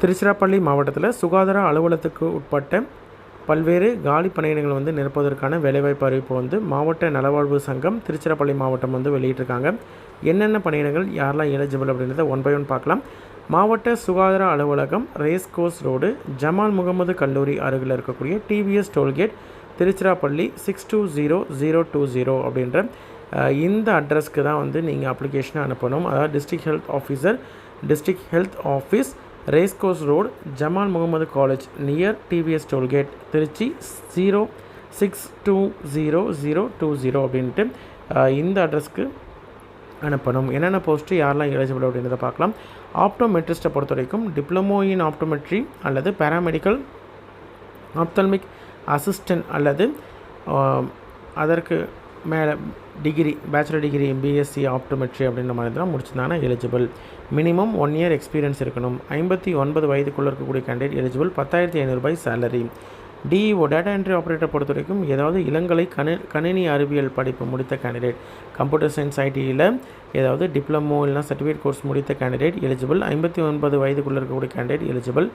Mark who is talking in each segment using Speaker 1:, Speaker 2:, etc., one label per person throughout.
Speaker 1: திருச்சிராப்பள்ளி மாவட்டத்தில் சுகாதார அலுவலகத்துக்கு உட்பட்ட பல்வேறு காலி பணியிடங்கள் வந்து நிரப்புவதற்கான வேலைவாய்ப்பு அறிவிப்பு வந்து மாவட்ட நலவாழ்வு சங்கம் திருச்சிராப்பள்ளி மாவட்டம் வந்து வெளியிட்டிருக்காங்க. என்னென்ன பணியிடங்கள் யாரெல்லாம் எலிஜிபிள் அப்படின்றத ஒன் பை ஒன் பார்க்கலாம். மாவட்ட சுகாதார அலுவலகம், race course road, Jamal Mohamed கல்லூரி அருகில் இருக்கக்கூடிய டிவிஎஸ் டோல்கேட், திருச்சிராப்பள்ளி 620020 அப்படின்ற இந்த அட்ரஸ்க்கு தான் வந்து நீங்கள் அப்ளிகேஷனை அனுப்பணும். அதாவது district health office, race course road, Jamal Mohamed college near TVS tollgate, Trichy 062020 அப்படின்ட்டு இந்த அட்ரஸ்க்கு அனுப்பணும். என்னென்ன போஸ்ட்டு யாரெல்லாம் எலிஜிபிள் அப்படின்றத பார்க்கலாம். ஆப்டோமெட்ரிஸ்ட்டை பொறுத்த வரைக்கும் டிப்ளமோ இன் ஆப்டோமெட்ரி அல்லது பேராமெடிக்கல் ஆப்தல்மிக் அசிஸ்டன்ட் அல்லது அதற்கு மேலே degree, bachelor degree, BSc optometry அப்படின்ற மாதிரி தான் முடிச்சிருந்தாங்கன்னா எலிஜிபிள். மினிமம் 1 இயர் எக்ஸ்பீரியன்ஸ் இருக்கணும். 59 வயதுக்குள்ளே இருக்கக்கூடிய கேண்டிடேட் எலிஜிபிள். 10,500 ரூபாய் salary. DEO data entry operator பொறுத்த வரைக்கும் ஏதாவது இளங்கலை கணினி அறிவியல் படிப்பு முடித்த கேண்டிடேட், கம்ப்யூட்டர் சயின்ஸ் ஐடியில் ஏதாவது டிப்ளமோ இல்லைனா சர்டிஃபிகேட் கோர்ஸ் முடித்த கேண்டிடேட் எலிஜிபிள். 59 வயதுக்குள்ளே இருக்கக்கூடிய கேண்டிடேட் எலிஜிபிள்.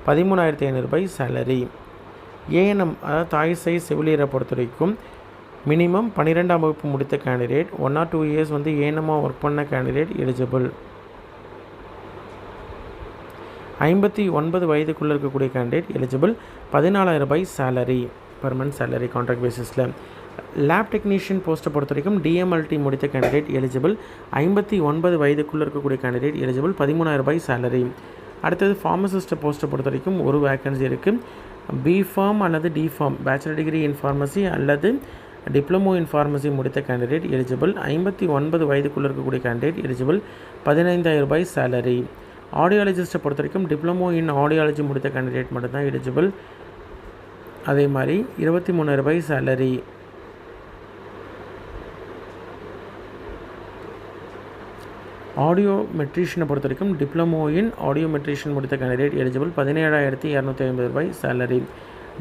Speaker 1: 13,500 ரூபாய் சேலரி. ஏஎன்எம் அதாவது தாய் சேய் செவிலியரை பொறுத்த வரைக்கும் மினிமம் 12ஆம் வகுப்பு முடித்த கேண்டிடேட், 1 or 2 இயர்ஸ் வந்து ஏஎன்எம்மாக ஒர்க் பண்ண கேண்டிடேட் எலிஜிபிள். 59 வயதுக்குள்ளே இருக்கக்கூடிய கேண்டிடேட் எலிஜிபிள். 14,000 ரூபாய் சேலரி, பர்மனன்ட் சேலரி கான்ட்ராக்ட் பேசிஸில். லேப் டெக்னீஷியன் போஸ்ட்டை பொறுத்த வரைக்கும் டிஎம்எல்டி முடித்த கேண்டிடேட் எலிஜிபிள். 59 வயதுக்குள்ளே இருக்கக்கூடிய கேண்டிடேட் எலிஜிபிள். 13,000 ரூபாய் சேலரி. அடுத்தது ஃபார்மசிஸ்ட் போஸ்ட்டை பொறுத்த வரைக்கும் ஒரு வேக்கன்சி இருக்குது. பிஃபார்ம் அல்லது deform, bachelor degree in pharmacy அல்லது டிப்ளமோ இன் ஃபார்மசி முடித்த கேண்டிடேட் எலிஜிபிள். 59 வயதுக்குள்ளே இருக்கக்கூடிய கேண்டிடேட் எலிஜிபிள். 15,000 ரூபாய் சேலரி. ஆடியாலஜிஸ்ட்டை பொறுத்த வரைக்கும் டிப்ளமோ இன் ஆடியாலஜி முடித்த கேண்டிடேட் மட்டும்தான் எலிஜிபிள். அதே மாதிரி 23,000 ரூபாய் சேலரி. ஆடியோமெட்ரிஷியனை பொறுத்த வரைக்கும் டிப்ளமோ இன் ஆடியோமெட்ரிஷியன் முடித்த கேண்டிடேட் எலிஜிபிள். 17,250 ரூபாய் சேலரி.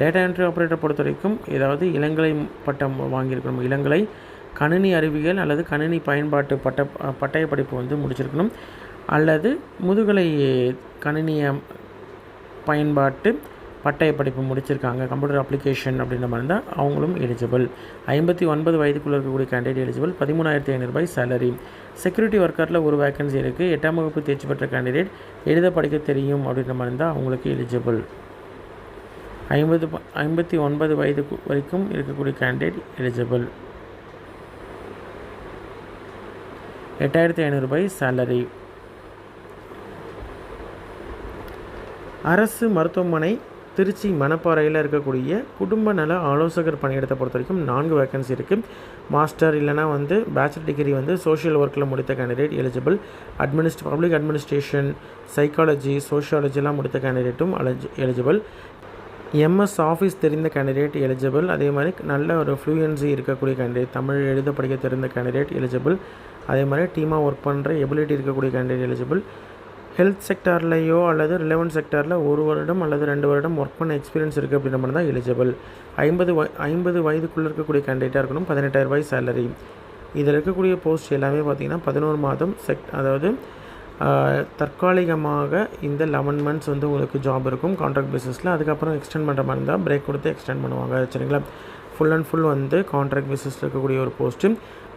Speaker 1: டேட்டா என்ட்ரி ஆப்ரேட்டர் பொறுத்த வரைக்கும் ஏதாவது இளங்கலை பட்டம் வாங்கியிருக்கணும். இளங்கலை கணினி அறிவியல் அல்லது கணினி பயன்பாட்டு பட்டய படிப்பு வந்து முடிச்சிருக்கணும். அல்லது முதுகலை கணினிய பயன்பாட்டு பட்டய படிப்பு முடிச்சிருக்காங்க, கம்ப்யூட்டர் அப்ளிகேஷன் அப்படின்ற மாதிரி தான் அவங்களும் எலிஜிபிள். 59 வயதுக்குள்ளே இருக்கக்கூடிய கேண்டிடேட் எலிஜிபிள். 13,500 ரூபாய் சேலரி. செக்யூரிட்டி ஒர்க்கரில் ஒரு வேக்கன்சி இருக்குது. 8ஆம் வகுப்பு தேர்ச்சி பெற்ற கேண்டிடேட், எழுத படிக்க தெரியும் அப்படின்ற மாதிரி தான் அவங்களுக்கு எலிஜிபிள். 59 வயது வரைக்கும் இருக்கக்கூடிய கேண்டிடேட் எலிஜிபிள். 8,500 ரூபாய் சேலரி. அரசு மருத்துவமனை திருச்சி மணப்பாறையில் இருக்கக்கூடிய குடும்ப நல ஆலோசகர் பணியிடத்தை பொறுத்த வரைக்கும் 4 வேக்கன்சி இருக்குது. மாஸ்டர் இல்லைனா வந்து பேச்சுலர் டிகிரி வந்து சோஷியல் ஒர்க்கில் முடித்த candidate eligible. Public administration, psychology, சோஷியாலஜிலாம் முடித்த கேண்டிடேட்டும் எலிஜிபிள். எம்எஸ் ஆஃபீஸ் தெரிந்த கேண்டிடேட் எலிஜிபிள். அதே மாதிரி நல்ல ஒரு ஃப்ளூயன்சி இருக்கக்கூடிய கேண்டிடேட், தமிழ் எழுத படிக்க தெரிந்த கேண்டிடேட் எலிஜிபிள். அதே மாதிரி டீமாக ஒர்க் பண்ணுற எபிலிட்டி இருக்கக்கூடிய கேண்டிடேட் எலிஜிபிள். ஹெல்த் செக்டார்லேயோ அல்லது ரிலவெண்ட் செக்டாரில் 1 வருடம் அல்லது 2 வருடம் ஒர்க் பண்ண எக்ஸ்பீரியன்ஸ் இருக்குது அப்படின்ற மாதிரி தான் எலிஜிபிள். 50 வயதுக்குள்ளே இருக்கக்கூடிய கேண்டிடேட்டாக இருக்கணும். 18,000 ரூபாய் சேலரி. இதில் இருக்கக்கூடிய போஸ்ட் எல்லாமே பார்த்திங்கன்னா 11 மாதம் அதாவது தற்காலிகமாக இந்த 11 months வந்து உங்களுக்கு ஜாப் இருக்கும் கான்ட்ராக்ட் பேசிஸில். அதுக்கப்புறம் எக்ஸ்டெண்ட் பண்ணுற மாதிரி இருந்தால் பிரேக் கொடுத்து எக்ஸ்டெண்ட் பண்ணுவாங்க. சரிங்களா? ஃபுல் அண்ட் ஃபுல் வந்து கான்ட்ராக்ட் பேசிஸில் இருக்கக்கூடிய ஒரு போஸ்ட்டு.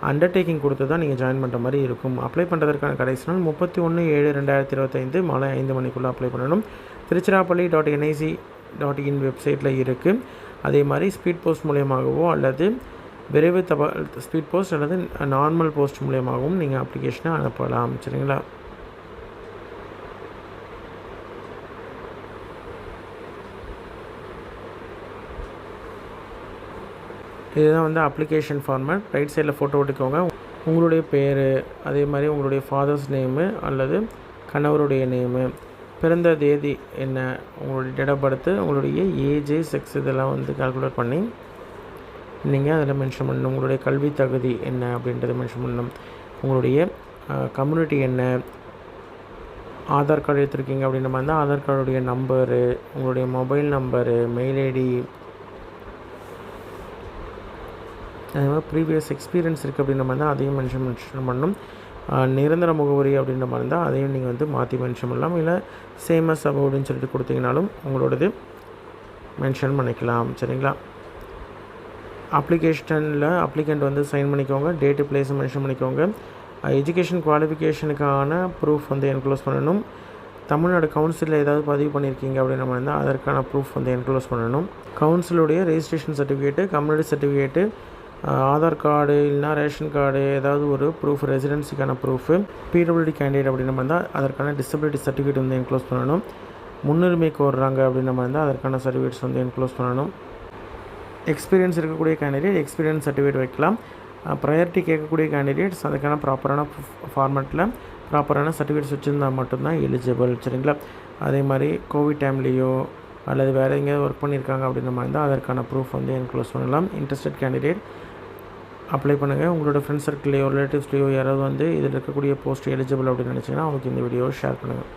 Speaker 1: அண்டர்டேக்கிங் கொடுத்து தான் நீங்கள் ஜாயின் பண்ணுற மாதிரி இருக்கும். அப்ளை பண்ணுறதுக்கான கடைசி நாள் 31/7/2025 மாலை 5 மணிக்குள்ளே அப்ளை பண்ணணும். திருச்சிராப்பள்ளி.nic.in வெப்சைட்டில் இருக்குது. அதே மாதிரி ஸ்பீட் போஸ்ட் மூலியமாகவோ அல்லது விரைவு ஸ்பீட் போஸ்ட் அல்லது நார்மல் போஸ்ட் மூலியமாகவும் நீங்கள் அப்ளிகேஷனை அனுப்பலாம். சரிங்களா? இதுதான் வந்து அப்ளிகேஷன் ஃபார்மேட். ரைட் சைடில் ஃபோட்டோ ஓட்டிக்கோங்க. உங்களுடைய பேர், அதே மாதிரி உங்களுடைய ஃபாதர்ஸ் நேமு அல்லது கணவருடைய நேமு, பிறந்த தேதி என்ன, உங்களுடைய டேட் ஆஃப் பர்த்து, உங்களுடைய ஏஜ், செக்ஸ் இதெல்லாம் வந்து கால்குலேட் பண்ணி நீங்கள் அதில் மென்ஷன் பண்ணணும். உங்களுடைய கல்வி தகுதி என்ன அப்படின்றத மென்ஷன் பண்ணணும். உங்களுடைய கம்யூனிட்டி என்ன, ஆதார் கார்டு எடுத்துருக்கீங்க அப்படின்ற மாதிரி தான் ஆதார் கார்டுடைய நம்பரு, உங்களுடைய மொபைல் நம்பரு, மெயில் ஐடி, அதே மாதிரி ப்ரீவியஸ் எக்ஸ்பீரியன்ஸ் இருக்குது அப்படின்ற மாதிரி தான் அதையும் மென்ஷன் பண்ணணும். நிரந்தர முகவரி அப்படின்ற மாதிரி இருந்தால் அதையும் நீங்கள் வந்து மாற்றி மென்ஷன் பண்ணலாம். இல்லை சேம் அஸ் அபவ் அப்படின்னு சொல்லிட்டு கொடுத்தீங்கனாலும் உங்களோடது மென்ஷன் பண்ணிக்கலாம். சரிங்களா? அப்ளிகேஷனில் அப்ளிகண்ட் வந்து சைன் பண்ணிக்கோங்க. டேட்டு பிளேஸை மென்ஷன் பண்ணிக்கோங்க. எஜுகேஷன் குவாலிஃபிகேஷனுக்கான ப்ரூஃப் வந்து என்க்ளோஸ் பண்ணணும். தமிழ்நாடு கவுன்சிலில் ஏதாவது பதிவு பண்ணியிருக்கீங்க அப்படின்ற மாதிரி இருந்தால் அதற்கான ப்ரூஃப் வந்து என்க்ளோஸ் பண்ணணும். கவுன்சிலுடைய registration certificate, community certificate, Aadhaar card இல்லைனா ரேஷன் கார்டு, ஏதாவது ஒரு ப்ரூஃப், ரெசிடென்சிக்கான ப்ரூஃபு, பிடபிள்யூடி கேண்டிடேட் அப்படின்ற மாதிரி இருந்தால் அதற்கான டிசபிலிட்டி சர்டிஃபிகேட் வந்து என்க்ளோஸ் பண்ணணும். முன்னுரிமை கோர்றாங்க அப்படின்ற மாதிரி இருந்தால் அதற்கான சர்டிஃபிகேட்ஸ் வந்து என்க்ளோஸ் பண்ணணும். எக்ஸ்பீரியன்ஸ் இருக்கக்கூடிய கேண்டிடேட் எக்ஸ்பீரியன்ஸ் சர்டிஃபிகேட் வைக்கலாம். ப்ரையாரிட்டி கேட்கக்கூடிய கேண்டிடேட்ஸ் அதுக்கான ப்ராப்பரான ஃபார்மேட்டில் ப்ராப்பரான சர்டிஃபிகேட்ஸ் வச்சுருந்தால் மட்டும்தான் எலிஜிபிள். சரிங்களா? அதே மாதிரி கோவிட் டைம்லேயோ அல்லது வேறு எங்கேயாவது ஒர்க் பண்ணியிருக்காங்க அப்படின்ற மாதிரி இருந்தால் அதற்கான ப்ரூஃப் வந்து என்க்ளோஸ் பண்ணலாம். இன்ட்ரெஸ்டட் கேண்டிடேட் அப்ளை பண்ணுங்கள். உங்களோட ஃப்ரெண்ட்ஸ் சர்க்கிள்லையோ ரிலேட்டிவ்ஸ்லையோ யாராவது வந்து இதில் இருக்கக்கூடிய போஸ்ட் எலிஜிபிள் அப்படின்னு நினச்சிங்கன்னா அவங்களுக்கு இந்த வீடியோவை ஷேர் பண்ணுங்கள்.